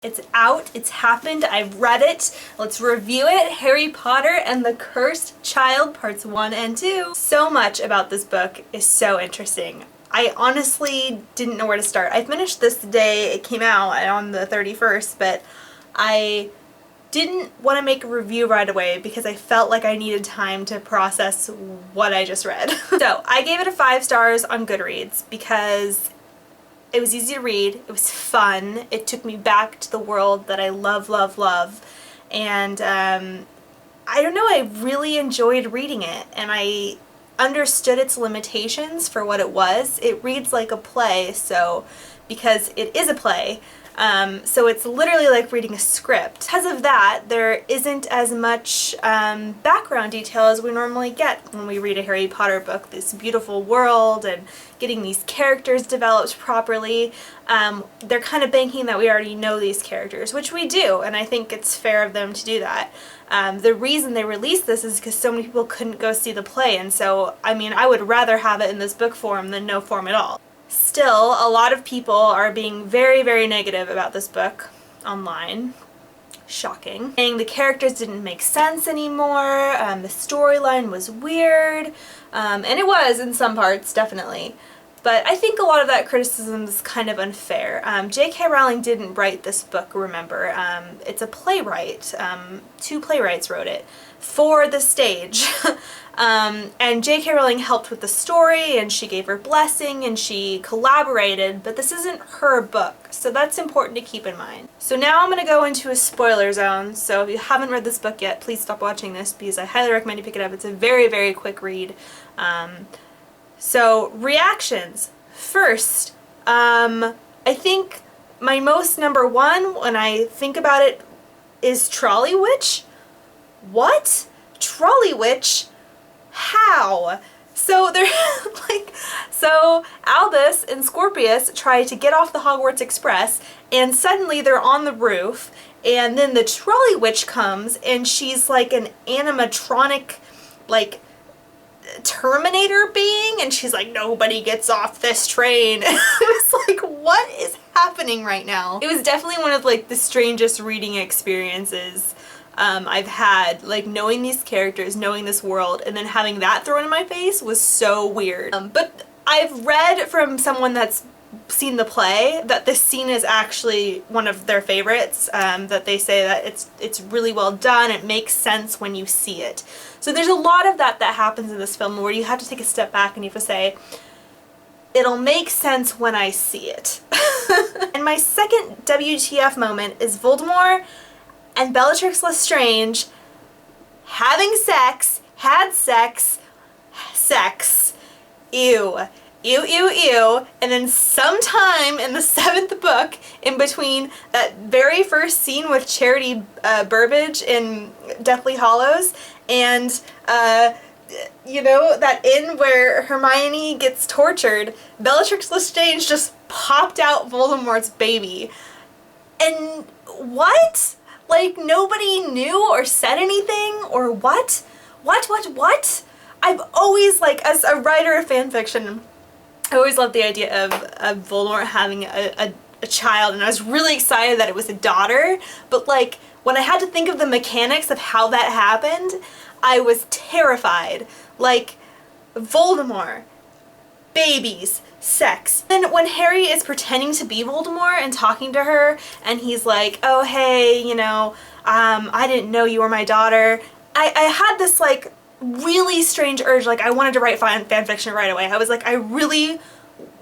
It's out, it's happened, I've read it, let's review it. Harry Potter and the Cursed Child Parts 1 and 2. So much about this book is so interesting. I honestly didn't know where to start. I finished this the day it came out on the 31st, but I didn't want to make a review right away because I felt like I needed time to process what I just read. So I gave it a 5 stars on Goodreads because it was easy to read, it was fun, it took me back to the world that I love, love, love, and I don't know, I really enjoyed reading it, and I understood its limitations for what it was. It reads like a play, so because it is a play, so it's literally like reading a script. Because of that, there isn't as much background detail as we normally get when we read a Harry Potter book. This beautiful world and getting these characters developed properly. They're kind of banking that we already know these characters, which we do, and I think it's fair of them to do that. The reason they released this is because so many people couldn't go see the play, and so, I mean, I would rather have it in this book form than no form at all. Still, a lot of people are being very, very negative about this book online. Shocking. Saying the characters didn't make sense anymore, the storyline was weird, and it was in some parts, definitely. But I think a lot of that criticism is kind of unfair. J.K. Rowling didn't write this book, remember. It's a playwright. 2 playwrights wrote it for the stage. And J.K. Rowling helped with the story, and she gave her blessing, and she collaborated, but this isn't her book, so that's important to keep in mind. So now I'm going to go into a spoiler zone, so if you haven't read this book yet, please stop watching this because I highly recommend you pick it up. It's a very, very quick read. So, reactions. First, I think my most number one when I think about it is Trolley Witch. What? Trolley Witch? How? So they're so Albus and Scorpius try to get off the Hogwarts Express, and suddenly they're on the roof, and then the Trolley Witch comes, and she's like an animatronic, like, Terminator being, and she's like, nobody gets off this train. And I was like, what is happening right now? It was definitely one of like the strangest reading experiences I've had, like knowing these characters, knowing this world, and then having that thrown in my face was so weird. But I've read from someone that's seen the play that this scene is actually one of their favorites, that they say that it's really well done, it makes sense when you see it. So there's a lot of that happens in this film where you have to take a step back and you have to say, it'll make sense when I see it. And my second WTF moment is Voldemort and Bellatrix Lestrange having sex, sex, ew. Ew, ew, ew, and then sometime in the 7th book, in between that very first scene with Charity Burbage in Deathly Hallows, and, you know, that inn where Hermione gets tortured, Bellatrix Lestrange just popped out Voldemort's baby. And what? Like, nobody knew or said anything, or what? What? I've always, like, as a writer of fanfiction, I always loved the idea of Voldemort having a child, and I was really excited that it was a daughter, but like when I had to think of the mechanics of how that happened, I was terrified. Like, Voldemort, babies, sex. And when Harry is pretending to be Voldemort and talking to her, and he's like, oh hey, you know, I didn't know you were my daughter, I had this like really strange urge, like I wanted to write fanfiction right away. I was like, I really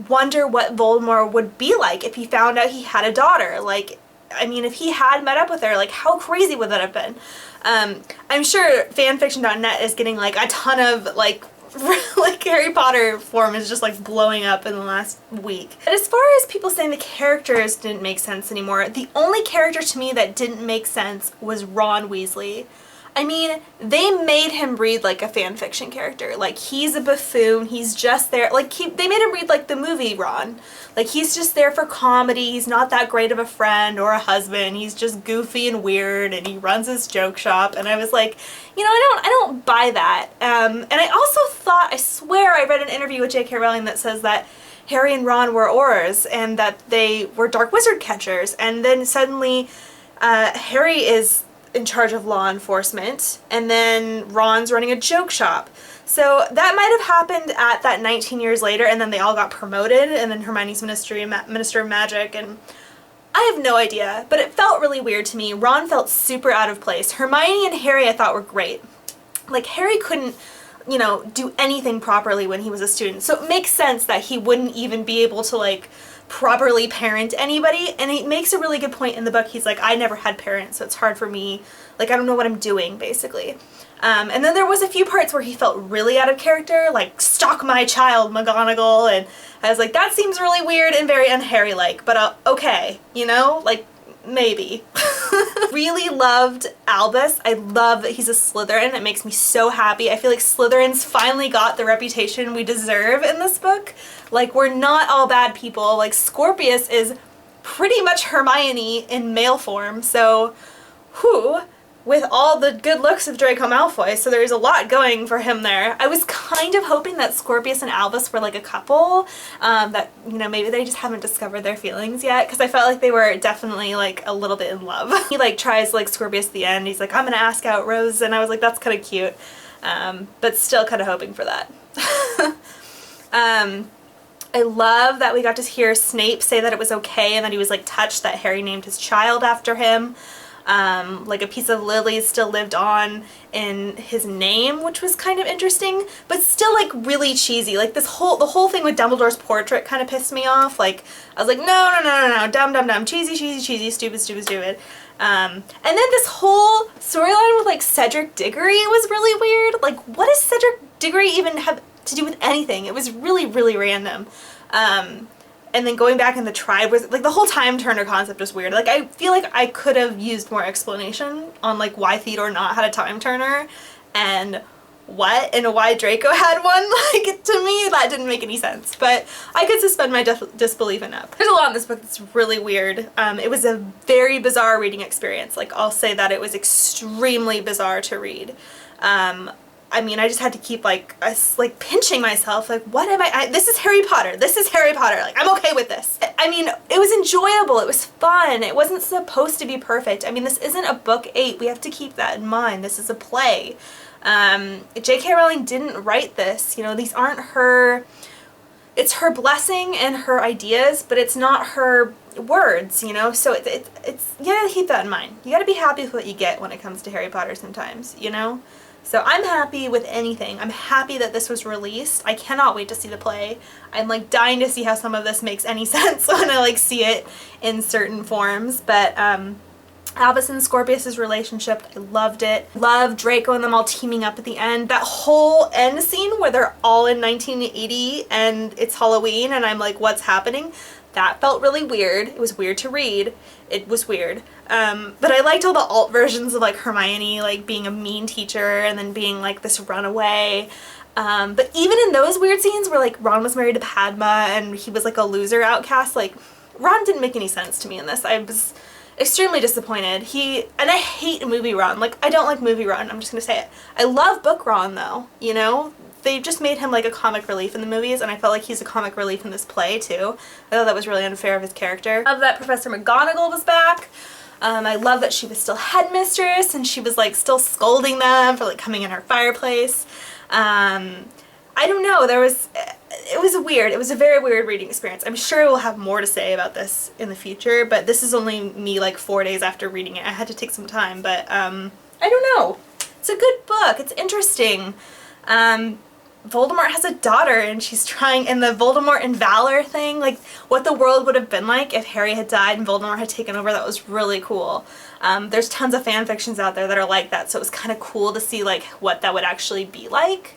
wonder what Voldemort would be like if he found out he had a daughter. Like, I mean, if he had met up with her, like how crazy would that have been? I'm sure fanfiction.net is getting like a ton of like Harry Potter form is just like blowing up in the last week. But as far as people saying the characters didn't make sense anymore, the only character to me that didn't make sense was Ron Weasley. I mean, they made him read like a fanfiction character. Like, he's a buffoon, he's just there, like, they made him read like the movie Ron. Like, he's just there for comedy, he's not that great of a friend or a husband, he's just goofy and weird, and he runs his joke shop, and I was like, you know, I don't buy that. And I also thought, I swear I read an interview with J.K. Rowling that says that Harry and Ron were Aurors and that they were dark wizard catchers, and then suddenly Harry is in charge of law enforcement, and then Ron's running a joke shop. So that might have happened at that 19 years later, and then they all got promoted, and then Hermione's Minister of Magic, and I have no idea, but it felt really weird to me. Ron felt super out of place. Hermione and Harry I thought were great. Like, Harry couldn't, you know, do anything properly when he was a student, so it makes sense that he wouldn't even be able to, like, properly parent anybody, and he makes a really good point in the book. He's like, I never had parents, so it's hard for me, like, I don't know what I'm doing, basically. And then there was a few parts where he felt really out of character, like, stalk my child, McGonagall, and I was like, that seems really weird and very un-Harry-like, but okay, you know, like, maybe. Really loved Albus. I love that he's a Slytherin. It makes me so happy. I feel like Slytherins finally got the reputation we deserve in this book. Like, we're not all bad people. Like, Scorpius is pretty much Hermione in male form, so whew, with all the good looks of Draco Malfoy, so there's a lot going for him there. I was kind of hoping that Scorpius and Albus were like a couple, that, you know, maybe they just haven't discovered their feelings yet, because I felt like they were definitely like a little bit in love. He like tries like Scorpius at the end, he's like, I'm gonna ask out Rose, and I was like, that's kind of cute, but still kind of hoping for that. I love that we got to hear Snape say that it was okay and that he was like touched that Harry named his child after him. Like a piece of lilies still lived on in his name, which was kind of interesting, but still like really cheesy. Like the whole thing with Dumbledore's portrait kind of pissed me off. Like, I was like, no, dumb, cheesy, stupid. And then this whole storyline with like Cedric Diggory was really weird. Like, what does Cedric Diggory even have to do with anything? It was really, really random. And then going back in the tribe was, like, the whole time turner concept was weird. Like, I feel like I could have used more explanation on, like, why Theodore not had a time turner and why Draco had one. Like, to me, that didn't make any sense. But I could suspend my disbelief enough. There's a lot in this book that's really weird. It was a very bizarre reading experience. Like, I'll say that it was extremely bizarre to read. I mean, I just had to keep like pinching myself, like, what am this is Harry Potter, like, I'm okay with this. I mean, it was enjoyable, it was fun, it wasn't supposed to be perfect. I mean, this isn't a book 8, we have to keep that in mind, this is a play. J.K. Rowling didn't write this, you know, these aren't her, it's her blessing and her ideas, but it's not her words, you know, so it's you gotta keep that in mind. You gotta be happy with what you get when it comes to Harry Potter sometimes, you know? So I'm happy with anything. I'm happy that this was released. I cannot wait to see the play. I'm like dying to see how some of this makes any sense when I like see it in certain forms. But Albus and Scorpius' relationship, I loved it. Loved Draco and them all teaming up at the end. That whole end scene where they're all in 1980 and it's Halloween and I'm like, what's happening? That felt really weird. It was weird to read. It was weird. But I liked all the alt versions of like Hermione like being a mean teacher and then being like this runaway. But even in those weird scenes where like Ron was married to Padma and he was like a loser outcast, like Ron didn't make any sense to me in this. I was extremely disappointed. And I hate movie Ron. Like, I don't like movie Ron. I'm just gonna say it. I love book Ron though, you know? They just made him like a comic relief in the movies, and I felt like he's a comic relief in this play too. I thought that was really unfair of his character. I love that Professor McGonagall was back. I love that she was still headmistress and she was like still scolding them for like coming in her fireplace. I don't know, it was weird. It was a very weird reading experience. I'm sure we'll have more to say about this in the future, but this is only me like 4 days after reading it. I had to take some time, but I don't know. It's a good book. It's interesting. Voldemort has a daughter and she's trying, and the Voldemort and Valor thing, like what the world would have been like if Harry had died and Voldemort had taken over, that was really cool. There's tons of fan fictions out there that are like that, so it was kind of cool to see like what that would actually be like.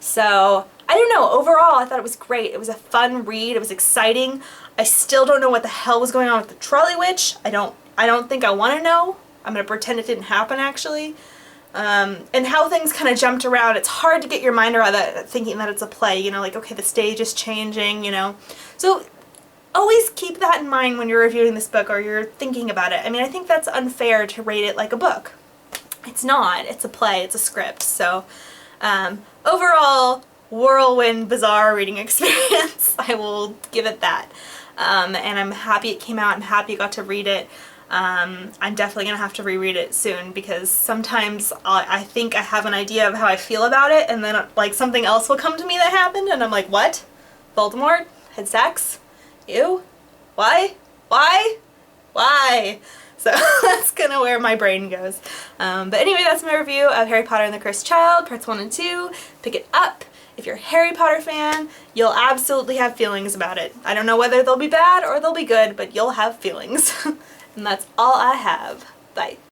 So I don't know, overall I thought it was great. It was a fun read, it was exciting. I still don't know what the hell was going on with the trolley witch. I don't think I want to know. I'm gonna pretend it didn't happen actually. And how things kind of jumped around. It's hard to get your mind around that, thinking that it's a play, you know, like, okay, the stage is changing, you know. So always keep that in mind when you're reviewing this book or you're thinking about it. I mean, I think that's unfair to rate it like a book. It's not. It's a play. It's a script. So overall, whirlwind, bizarre reading experience. I will give it that. And I'm happy it came out. I'm happy I got to read it. I'm definitely gonna have to reread it soon because sometimes I think I have an idea of how I feel about it, and then like something else will come to me that happened and I'm like, what? Voldemort had sex? Ew? Why? Why? Why? So that's kind of where my brain goes. But anyway, that's my review of Harry Potter and the Cursed Child, parts 1 and 2. Pick it up. If you're a Harry Potter fan, you'll absolutely have feelings about it. I don't know whether they'll be bad or they'll be good, but you'll have feelings. And that's all I have. Bye.